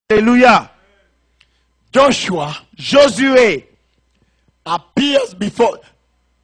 Alléluia. Joshua Josué. appears before.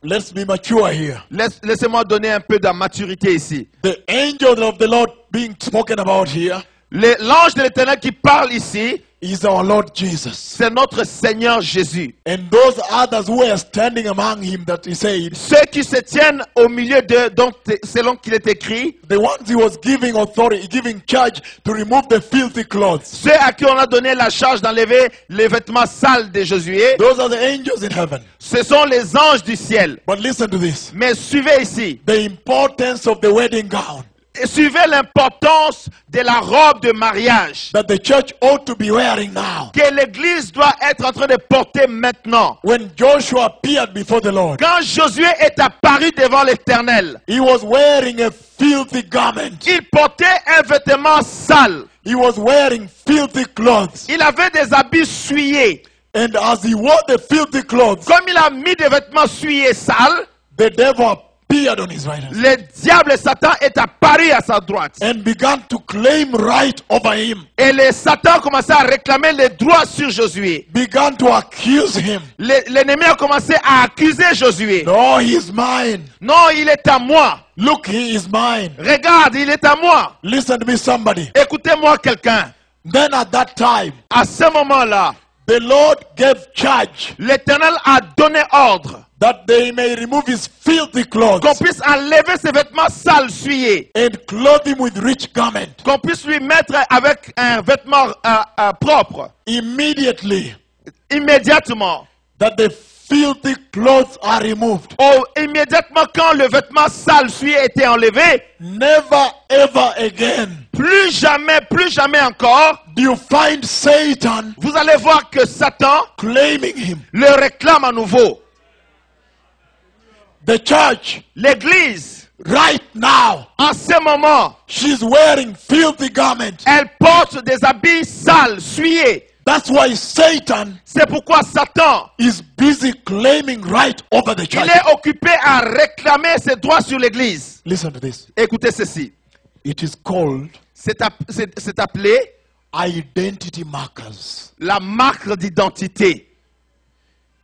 Let's be mature here. Laissez-moi donner un peu de maturité ici. The angel of the Lord being spoken about here L'ange de l'Éternel qui parle ici, is our Lord Jesus. c'est notre Seigneur Jésus. And those others who were standing among him, that he said, Ceux qui se tiennent au milieu d'eux, donc selon qu'il est écrit, the ones he was giving authority, giving charge to remove the filthy clothes. ceux à qui on a donné la charge d'enlever les vêtements sales de Josué, Those are the angels in heaven. ce sont les anges du ciel. But listen to this. Mais suivez ici, The importance of the wedding gown et suivez l'importance de la robe de mariage that the church ought to be wearing now. que l'Église doit être en train de porter maintenant. When Joshua appeared before the Lord, Quand Josué est apparu devant l'Éternel, he was wearing a filthy garment. il portait un vêtement sale. He was wearing filthy clothes. Il avait des habits souillés. And as he wore the filthy clothes, Comme il a mis des vêtements souillés sales, the devil appeared on his right hand le diable Satan est apparu à sa droite. and began to claim right over him, Et le Satan a commencé à réclamer les droits sur Josué. began to accuse him. L'ennemi a commencé à accuser Josué. No, he's mine. Non, il est à moi. Look, he is mine. Regarde, il est à moi. Listen to me, somebody. Écoutez-moi quelqu'un. Then at that time, À ce moment-là, the Lord gave charge l'Éternel a donné ordre that they may remove his filthy qu'on clothes puisse enlever ses vêtements sales souillés, and clothe him with rich garment. qu'on puisse lui mettre avec un vêtement propre. Immediately, Immédiatement. that the filthy clothes are removed. Immédiatement quand le vêtement sale souillé a été enlevé, Never ever again plus jamais encore, do you find Satan vous allez voir que Satan claiming him. le réclame à nouveau. The church, L'Église, right now, en ce moment, she's wearing filthy garments. elle porte des habits sales, souillés. That's why Satan C'est pourquoi Satan, is busy claiming right over the il church. est occupé à réclamer ses droits sur l'Église. Listen to this. Écoutez ceci. It is called C'est appelé identity markers. la marque d'identité.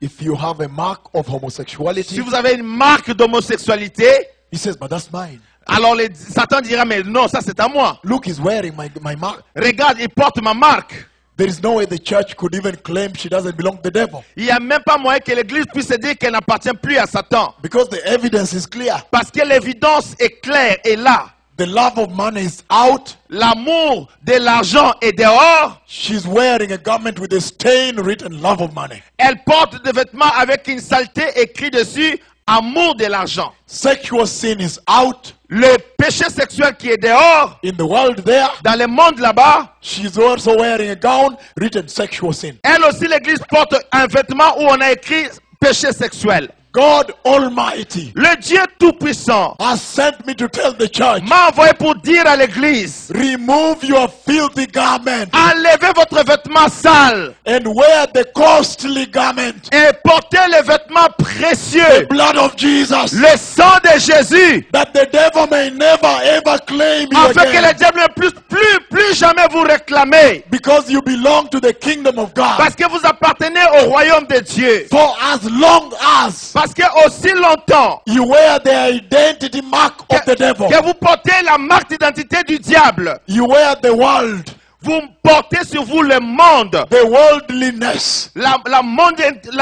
If you have a mark of homosexuality, Si vous avez une marque d'homosexualité, he says, but that's mine. alors Satan dira, mais non, ça c'est à moi. Look, he's wearing my mark. Regarde, il porte ma marque. There is no way the church could even claim she doesn't belong to the devil. Il n'y a même pas moyen que l'Église puisse se dire qu'elle n'appartient plus à Satan. Because the evidence is clear. Parce que l'évidence est claire et là. The love of money is out. L'amour de l'argent est dehors. She's wearing a garment with a stain written love of money. Elle porte des vêtements avec une saleté écrit dessus, amour de l'argent. Sexual sin is out. Le péché sexuel qui est dehors, In the world there, dans le monde là-bas, she's also wearing a gown written sexual sin. elle aussi l'Église porte un vêtement où on a écrit péché sexuel. God Almighty Le Dieu Tout-Puissant has sent me to tell the church, m'a envoyé pour dire à l'Église, remove your filthy garment enlevez votre vêtement sale and wear the costly garment, et portez le vêtement précieux, the blood of Jesus, le sang de Jésus, that the devil may never ever claim you afin que le again, diable ne plus jamais vous réclamer. because you belong to the kingdom of God. Parce que vous appartenez au royaume de Dieu. For as long as Parce que aussi longtemps you wear the identity mark of the devil, que vous portez la marque d'identité du diable, you wear the world, vous portez sur vous le monde, the worldliness, la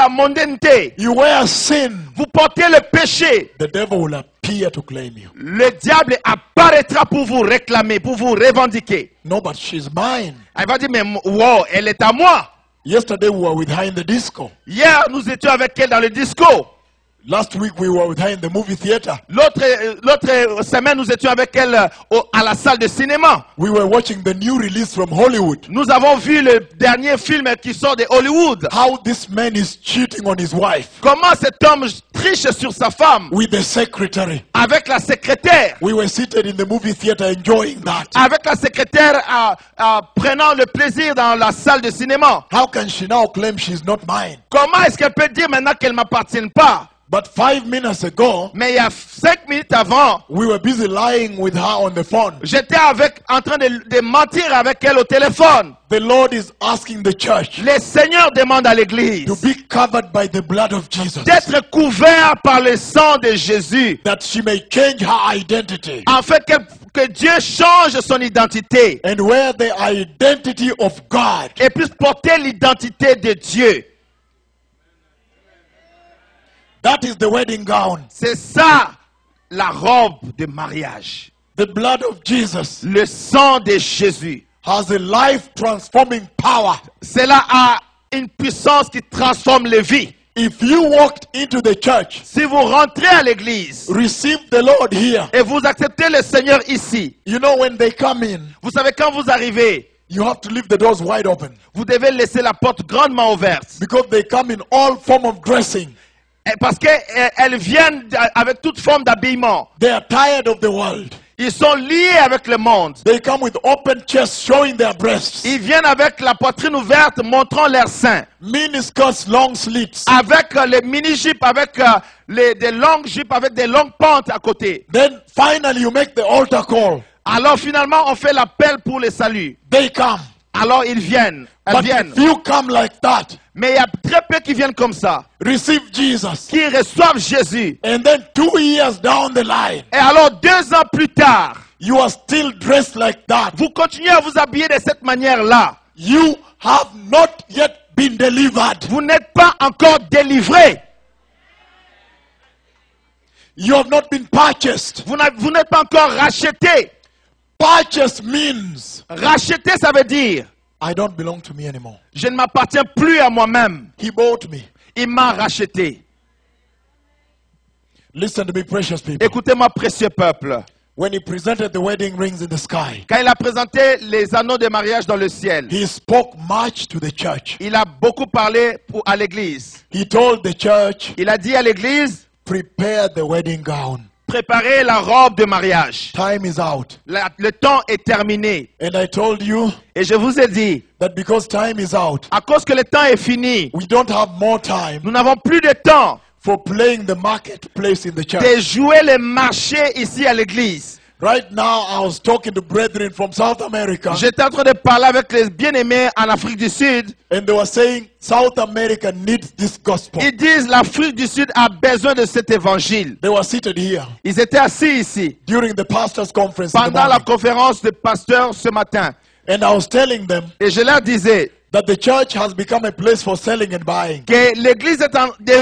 mondanité. you wear sin, Vous portez le péché. the devil will appear to claim you. Le diable apparaîtra pour vous réclamer, pour vous revendiquer. No, but she's mine. Elle va dire, mais wow, elle est à moi. Yesterday we were with her in the disco. Hier, nous étions avec elle dans le disco. Last week we were with her in the movie theater. L'autre semaine, nous étions avec elle à la salle de cinéma. We were watching the new release from Hollywood. Nous avons vu le dernier film qui sort de Hollywood. How this man is cheating on his wife Comment cet homme triche sur sa femme with the secretary. avec la secrétaire. We were seated in the movie theater enjoying that. Avec la secrétaire prenant le plaisir dans la salle de cinéma. How can she now claim she's not mine? Comment est-ce qu'elle peut dire maintenant qu'elle ne m'appartient pas? But 5 minutes ago, Mais il y a 5 minutes avant, we were busy lying with her on the phone. j'étais en train de mentir avec elle au téléphone. The Lord is asking the church Le Seigneur demande à l'église to be covered by the blood of Jesus, d'être couvert par le sang de Jésus, that she may change her identity afin que Dieu change son identité and wear the identity of God. et puisse porter l'identité de Dieu. That is the wedding gown. C'est ça la robe de mariage. The blood of Jesus Le sang de Jésus. has a life transforming power. Cela a une puissance qui transforme les vies. If you walked into the church, Si vous rentrez à l'église receive the Lord here. et vous acceptez le Seigneur ici, You know, when they come in, vous savez quand vous arrivez, you have to leave the doors wide open vous devez laisser la porte grandement ouverte. because they come in all form of dressing. Parce qu'elles viennent avec toute forme d'habillement. They are tired of the world. Ils sont liés avec le monde. They come with open chests showing their breasts, Ils viennent avec la poitrine ouverte montrant leurs seins. miniskirts, long slits. Avec les mini-jupes, avec des longues jupes, avec des longues pentes à côté. Then finally you make the altar call. Alors finalement, on fait l'appel pour les saluts. They come. Alors ils viennent. Elles But viennent. if you come like that, Mais il y a très peu qui viennent comme ça. receive Jesus, Qui reçoivent Jésus. and then 2 years down the line, Et alors 2 ans plus tard, you are still dressed like that. vous continuez à vous habiller de cette manière-là. You have not yet been delivered. Vous n'êtes pas encore délivré. You have not been purchased. Vous n'êtes pas encore racheté. Purchase means Racheter, ça veut dire, I don't belong to me anymore. je ne m'appartiens plus à moi-même. He bought me. Il m'a racheté. Listen to me, precious people. Écoutez-moi, précieux peuple. When he presented the wedding rings in the sky, Quand il a présenté les anneaux de mariage dans le ciel, he spoke much to the church. il a beaucoup parlé à l'église. He told the church, Il a dit à l'église, prepare the wedding gown. préparez la robe de mariage. Time is out. Le temps est terminé. And I told you Et je vous ai dit, that because time is out, à cause que le temps est fini, we don't have more time nous n'avons plus de temps for playing the marketplace in the church. de jouer le marché ici à l'église. Right now, I was talking to brethren from South America, J'étais en train de parler avec les bien-aimés en Afrique du Sud. and they were saying South America needs this gospel. Ils disent l'Afrique du Sud a besoin de cet évangile. They were seated here Ils étaient assis ici during the pastors' conference in the pendant la morning. conférence de pasteurs ce matin. And I was telling them Et je leur disais that the church has become a place for selling and buying. que l'église est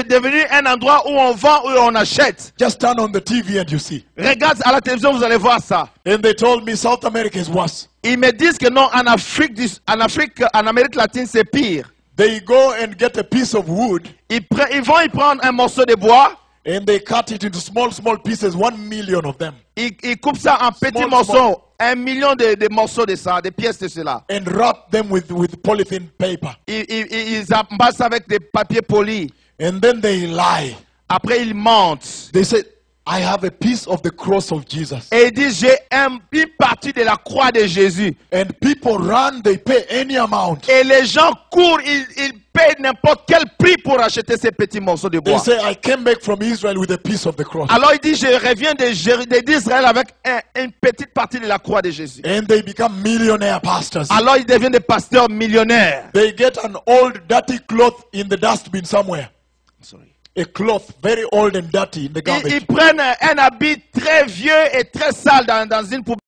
devenue un endroit où on vend, où on achète. Just turn on the TV and you see. Regarde à la télévision, vous allez voir ça. And they told me South America is worse. Ils me disent que non, en Amérique latine, c'est pire. They go and get a piece of wood Ils vont y prendre un morceau de bois, and they cut it into small, small pieces, 1 million of them, ils coupent ça en petits Small, morceaux, 1 million de morceaux de ça, de pièces de cela. and wrap them with polythene paper. Ils embassent avec des papiers polis. And then they lie. Après, ils mentent. They say, I have a piece of the cross of Jesus. Et ils disent, j'ai une partie de la croix de Jésus. And people run, they pay any amount. Et les gens courent, ils payent n'importe quel prix pour acheter ces petits morceaux de They bois. say, I came back from Israel with a piece of the cross. Alors il dit, je reviens d'Israël avec une petite partie de la croix de Jésus. And they become millionaire pastors. Alors ils deviennent des pasteurs millionnaires. They get an old dirty cloth in the dustbin somewhere. Sorry. A cloth, very old and dirty in the garbage. Ils prennent un habit très vieux et très sale dans une poubelle.